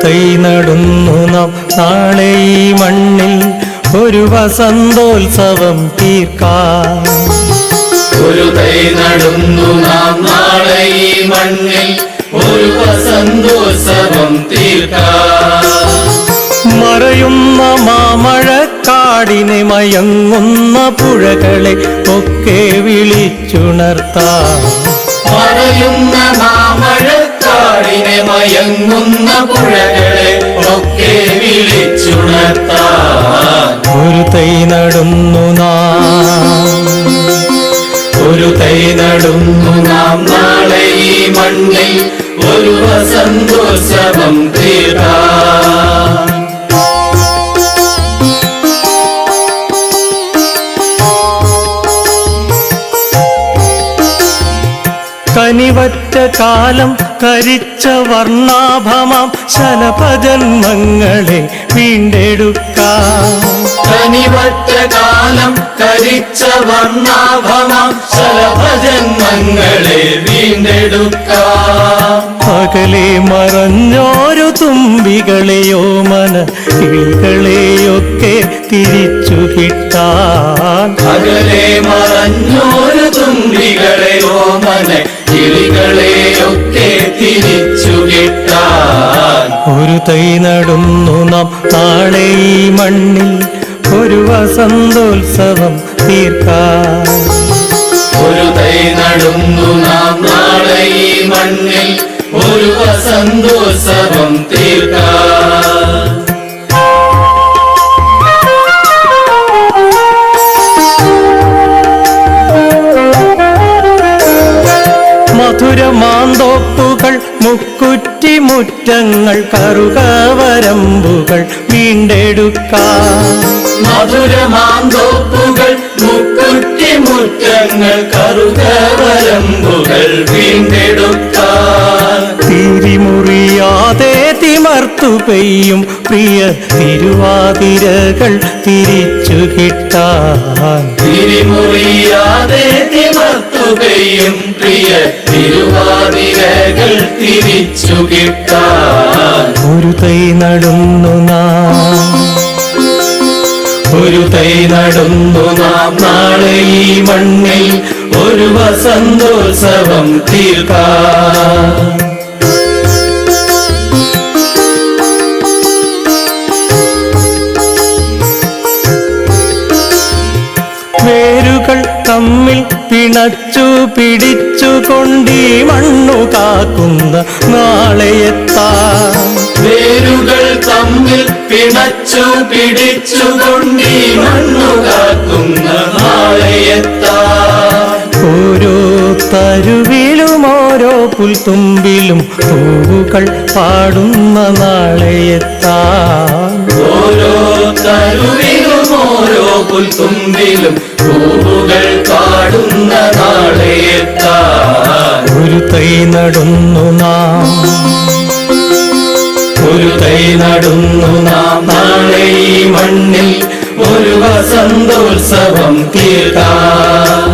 തൈ നടുന്നു നാം നാളെ ഈ മണ്ണിൽ ഒരു വസന്തോത്സവം തീർക്കാം. ഒരു തൈ നടുന്നു നാം നാളെ ഈ മണ്ണിൽ ഒരു വസന്തോത്സവം തീർക്കാം. മറയുന്ന മാമഴക്കാടിനെ മയങ്ങുന്ന പുഴകളെ ഒക്കെ വിളിച്ചുണർത്താം. മറയുന്ന മാമഴക്കാടിനെ മയങ്ങുന്ന പുഴകളെ ഒക്കെ വിളിച്ചുണർത്താൻ ഒരു തൈ നടുന്നു നാം. ഒരു തൈ നടുന്നു നാം നാളെ ഈ മണ്ണിൽ ഒരു വസന്തോത്സവം തീർക്കാം. കനിവറ്റ കാലം കരിച്ച വർണ്ണാഭമാം ശലഭജന്മങ്ങളെ വീണ്ടെടുക്കാം. കനിവറ്റ കാലം കരിച്ച വർണ്ണാഭമാം ശലഭജന്മങ്ങളെ വീണ്ടെടുക്കാം. അകലെ മറഞ്ഞോരു തുമ്പികളെയോ മന കിളികളെയൊക്കെ തിരിച്ചു കിട്ടാൻ. അകലെ മറഞ്ഞോരു തുമ്പികളെയോ മന കിളികളെയൊക്കെ തിരിച്ചു കിട്ടാൻ ഒരു തൈ നടുന്നു നാം നാളെ ഈ മണ്ണിൽ ഒരു വസന്തോത്സവം തീർക്കാം. ഒരു തൈ നടുന്നു നാം നാളെ ഈ മണ്ണിൽ ഒരു വസന്തോത്സവം തീർക്കാം. മധുരമാന്തോപ്പുകൾ മുക്കുറ്റി മുറ്റങ്ങൾ കറുകവരമ്പുകൾ വീണ്ടെടുക്കാം. മധുരമാന്തോപ്പുകൾ മുക്കുറ്റി മുറ്റങ്ങൾ കറുകവരമ്പുകൾ വീണ്ടെടുക്കാൻ തിരിമുറിയാതെ തിമർത്തു പെയ്യും പ്രിയ തിരുവാതിരകൾ തിരിച്ചു കിട്ടാൻ. തിരിമുറിയാതെ തിമർത്തു പെയ്യും പ്രിയ തിരുവാതിരകൾ തിരിച്ചു കിട്ടാൻ ഒരു തൈ നടുന്നു നാം. ഒരു തൈ നടുന്നു നാം നാളെ ഈ മണ്ണിൽ ഒരു വസന്തോത്സവം തീർക്കാം. വേരുകൾ തമ്മിൽ പിണച്ചു പിടിച്ചുകൊണ്ടീ മണ്ണു കാക്കുന്ന നാളെയെത്താം. വേരുകൾ തമ്മിൽ പിണച്ചു പിടിച്ചുകൊണ്ടീ മണ്ണു കാക്കുന്ന നാളെയെത്താൻ ഓരോ തരുവിലും ഓരോ പുൽത്തുമ്പിലും പൂവുകൾ പാടുന്ന നാളെയെത്താം. ഓരോ തരുവിലും ഓരോ പുൽത്തുമ്പിലും പൂവുകൾ പാടുന്ന നാളെയെത്താൻ ഒരു തൈ നടുന്നു നാം. ഒരു തൈ നടുന്നു നാം നാളെ ഈ മണ്ണിൽ ഒരു വസന്തോത്സവം തീർക്കാം.